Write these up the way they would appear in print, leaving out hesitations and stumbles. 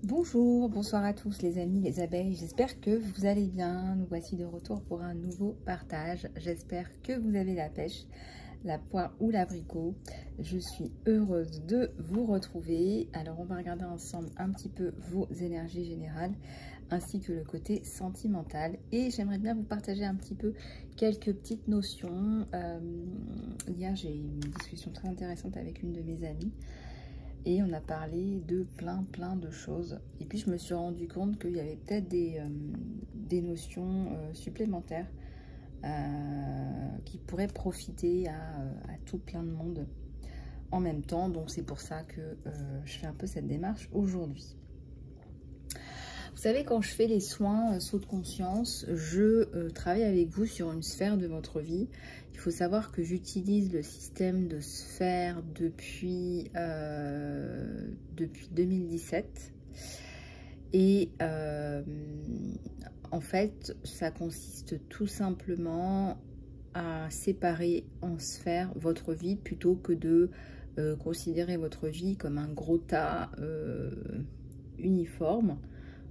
Bonjour, bonsoir à tous les amis, les abeilles, j'espère que vous allez bien. Nous voici de retour pour un nouveau partage. J'espère que vous avez la pêche, la poire ou l'abricot. Je suis heureuse de vous retrouver. Alors on va regarder ensemble un petit peu vos énergies générales ainsi que le côté sentimental. Et j'aimerais bien vous partager un petit peu quelques petites notions. Hier j'ai eu une discussion très intéressante avec une de mes amies. Et on a parlé de plein de choses. Et puis je me suis rendu compte qu'il y avait peut-être des notions supplémentaires qui pourraient profiter à tout plein de monde en même temps. Donc c'est pour ça que je fais un peu cette démarche aujourd'hui. Vous savez, quand je fais les soins saut de conscience, je travaille avec vous sur une sphère de votre vie. Il faut savoir que j'utilise le système de sphères depuis 2017. Et en fait, ça consiste tout simplement à séparer en sphères votre vie plutôt que de considérer votre vie comme un gros tas uniforme.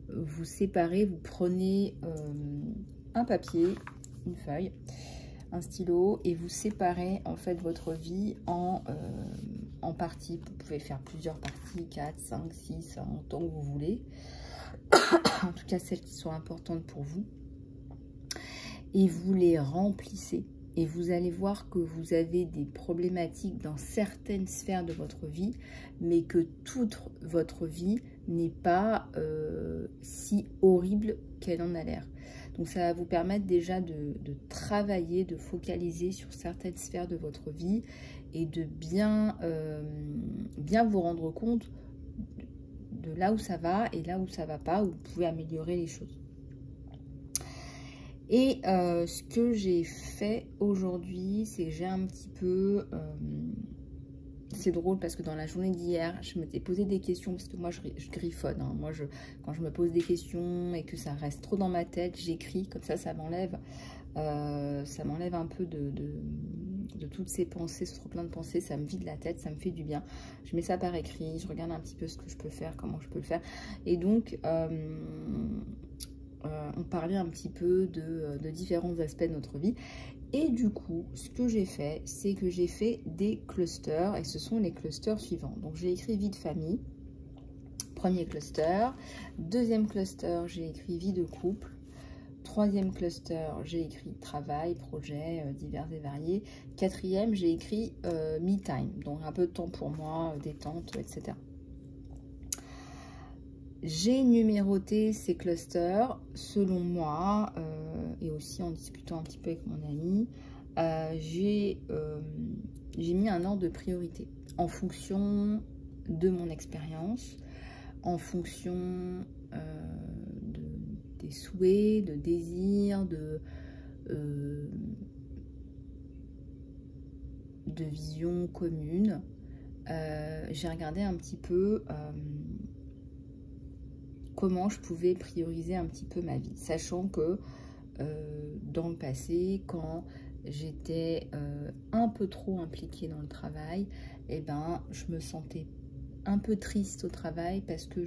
Vous séparez, vous prenez un papier, une feuille, un stylo et vous séparez en fait votre vie en parties. Vous pouvez faire plusieurs parties, 4, 5, 6, en tant que vous voulez. En tout cas celles qui sont importantes pour vous. Et vous les remplissez. Et vous allez voir que vous avez des problématiques dans certaines sphères de votre vie, mais que toute votre vie n'est pas si horrible qu'elle en a l'air. Donc ça va vous permettre déjà de travailler, de focaliser sur certaines sphères de votre vie et de bien vous rendre compte de là où ça va et là où ça va pas, où vous pouvez améliorer les choses. Et ce que j'ai fait aujourd'hui, c'est que j'ai un petit peu... c'est drôle parce que dans la journée d'hier, je m'étais posé des questions, parce que moi je griffonne. Hein. Moi, quand je me pose des questions et que ça reste trop dans ma tête, j'écris, comme ça m'enlève un peu de toutes ces pensées, ce trop plein de pensées, ça me vide la tête, ça me fait du bien. Je mets ça par écrit, je regarde un petit peu ce que je peux faire, comment je peux le faire. Et donc... on parlait un petit peu de différents aspects de notre vie. Et du coup, ce que j'ai fait, c'est que j'ai fait des clusters. Et ce sont les clusters suivants. Donc, j'ai écrit vie de famille. Premier cluster. Deuxième cluster, j'ai écrit vie de couple. Troisième cluster, j'ai écrit travail, projet divers et variés. Quatrième, j'ai écrit me time. Donc, un peu de temps pour moi, détente, etc. J'ai numéroté ces clusters selon moi et aussi en discutant un petit peu avec mon ami. J'ai mis un ordre de priorité en fonction de mon expérience, en fonction des souhaits, de désirs, de vision commune. J'ai regardé un petit peu... comment je pouvais prioriser un petit peu ma vie, sachant que dans le passé, quand j'étais un peu trop impliquée dans le travail, eh ben, je me sentais un peu triste au travail parce que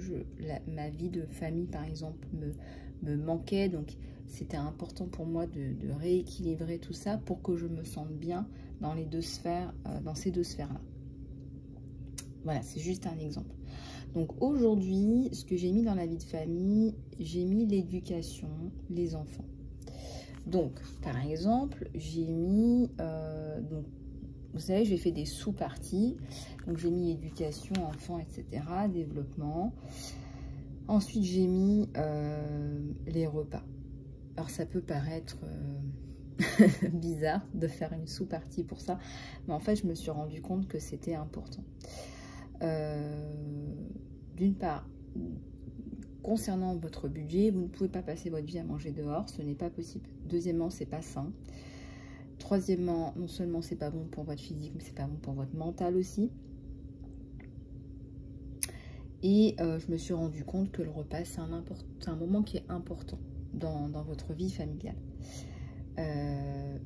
ma vie de famille, par exemple, me manquait. Donc, c'était important pour moi de rééquilibrer tout ça pour que je me sente bien dans les deux sphères, dans ces deux sphères-là. Voilà, c'est juste un exemple. Donc aujourd'hui, ce que j'ai mis dans la vie de famille, j'ai mis l'éducation, les enfants. Donc, par exemple, j'ai mis, donc, vous savez, j'ai fait des sous-parties. Donc j'ai mis éducation, enfants, etc., développement. Ensuite, j'ai mis les repas. Alors ça peut paraître bizarre de faire une sous-partie pour ça, mais en fait, je me suis rendu compte que c'était important. D'une part, concernant votre budget, vous ne pouvez pas passer votre vie à manger dehors, ce n'est pas possible. Deuxièmement, c'est pas sain. Troisièmement, non seulement c'est pas bon pour votre physique, mais c'est pas bon pour votre mental aussi. Et je me suis rendu compte que le repas, c'est un moment qui est important dans votre vie familiale.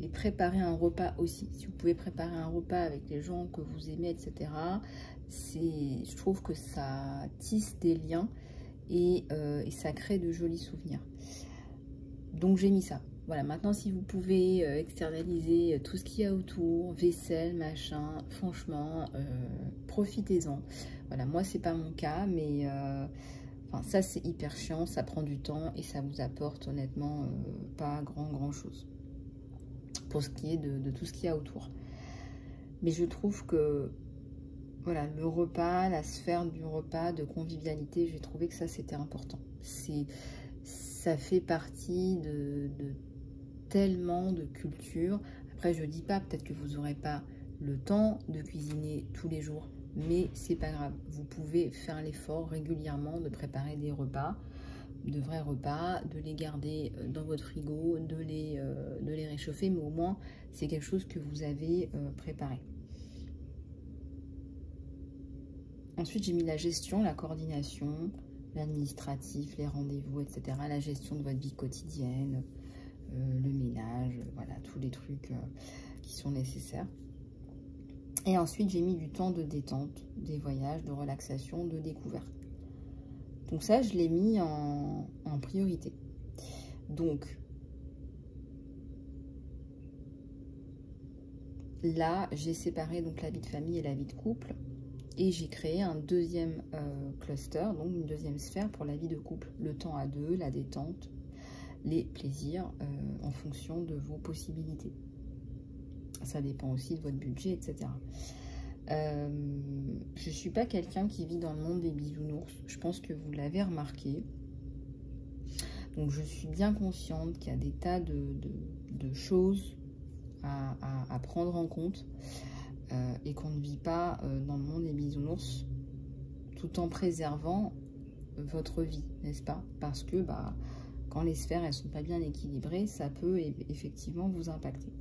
Et préparer un repas aussi. Si vous pouvez préparer un repas avec les gens que vous aimez, etc., je trouve que ça tisse des liens et ça crée de jolis souvenirs. Donc j'ai mis ça. Voilà, maintenant si vous pouvez externaliser tout ce qu'il y a autour, vaisselle, machin, franchement, profitez-en. Voilà, moi c'est pas mon cas, mais enfin, ça c'est hyper chiant, ça prend du temps et ça vous apporte honnêtement pas grand chose pour ce qui est de tout ce qu'il y a autour. Mais je trouve que voilà, le repas, la sphère du repas, de convivialité, j'ai trouvé que ça c'était important. Ça fait partie de tellement de culture. Après je dis pas, peut-être que vous n'aurez pas le temps de cuisiner tous les jours, mais c'est pas grave, vous pouvez faire l'effort régulièrement de préparer des repas, de vrais repas, de les garder dans votre frigo, de les réchauffer, mais au moins c'est quelque chose que vous avez préparé. Ensuite j'ai mis la gestion, la coordination, l'administratif, les rendez-vous, etc. La gestion de votre vie quotidienne, le ménage, voilà, tous les trucs qui sont nécessaires. Et ensuite, j'ai mis du temps de détente, des voyages, de relaxation, de découverte. Donc ça, je l'ai mis en priorité. Donc, là, j'ai séparé donc la vie de famille et la vie de couple. Et j'ai créé un deuxième cluster, donc une deuxième sphère pour la vie de couple. Le temps à deux, la détente, les plaisirs en fonction de vos possibilités. Ça dépend aussi de votre budget, etc. Je ne suis pas quelqu'un qui vit dans le monde des bisounours. Je pense que vous l'avez remarqué. Donc je suis bien consciente qu'il y a des tas de choses à prendre en compte et qu'on ne vit pas dans le monde des bisounours tout en préservant votre vie, n'est-ce pas? Parce que quand les sphères elles sont pas bien équilibrées, ça peut effectivement vous impacter.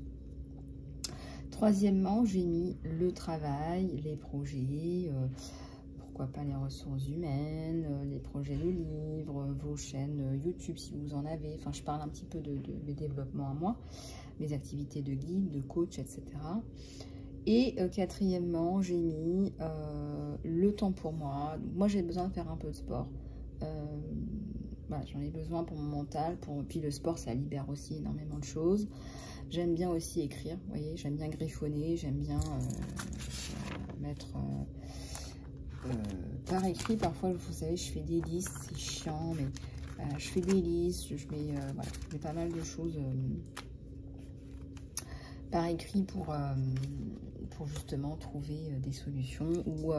Troisièmement, j'ai mis le travail, les projets, pourquoi pas les ressources humaines, les projets de livres, vos chaînes YouTube si vous en avez. Enfin, je parle un petit peu de mes développements à moi, mes activités de guide, de coach, etc. Et quatrièmement, j'ai mis le temps pour moi. Donc, moi, j'ai besoin de faire un peu de sport. Voilà, j'en ai besoin pour mon mental. Puis le sport, ça libère aussi énormément de choses. J'aime bien aussi écrire, vous voyez, j'aime bien griffonner, j'aime bien mettre par écrit. Parfois, vous savez, je fais des listes, c'est chiant, mais je fais des listes, je mets, voilà, je mets pas mal de choses par écrit pour justement trouver des solutions ou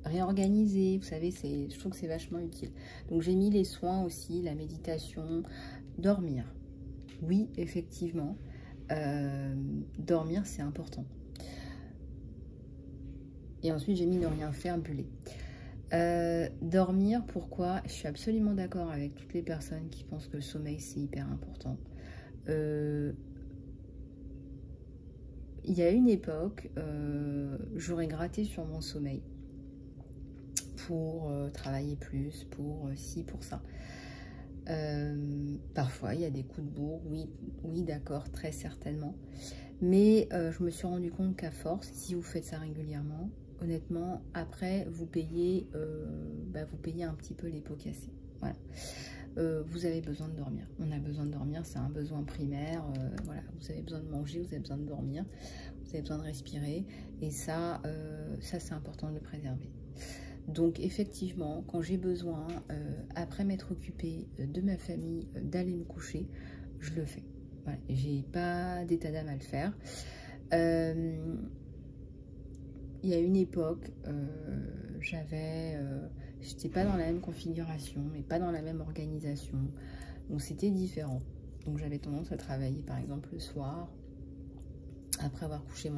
réorganiser. Vous savez, je trouve que c'est vachement utile. Donc, j'ai mis les soins aussi, la méditation, dormir. Oui, effectivement. Dormir, c'est important. Et ensuite, j'ai mis ne rien faire, buller. Dormir, pourquoi? Je suis absolument d'accord avec toutes les personnes qui pensent que le sommeil, c'est hyper important. Il y a une époque, j'aurais gratté sur mon sommeil pour travailler plus, pour ci, pour ça. Parfois, il y a des coups de bourre, oui d'accord, très certainement. Mais je me suis rendu compte qu'à force, si vous faites ça régulièrement, honnêtement, après, vous payez un petit peu les pots cassés. Voilà. Vous avez besoin de dormir. On a besoin de dormir, c'est un besoin primaire. Voilà, vous avez besoin de manger, vous avez besoin de dormir, vous avez besoin de respirer. Et ça c'est important de le préserver. Donc effectivement, quand j'ai besoin, après m'être occupée de ma famille, d'aller me coucher, je le fais. Voilà. J'ai pas d'état d'âme à le faire. Il y a une époque, j'étais pas dans la même configuration, mais pas dans la même organisation. Donc c'était différent. Donc j'avais tendance à travailler par exemple le soir, après avoir couché mon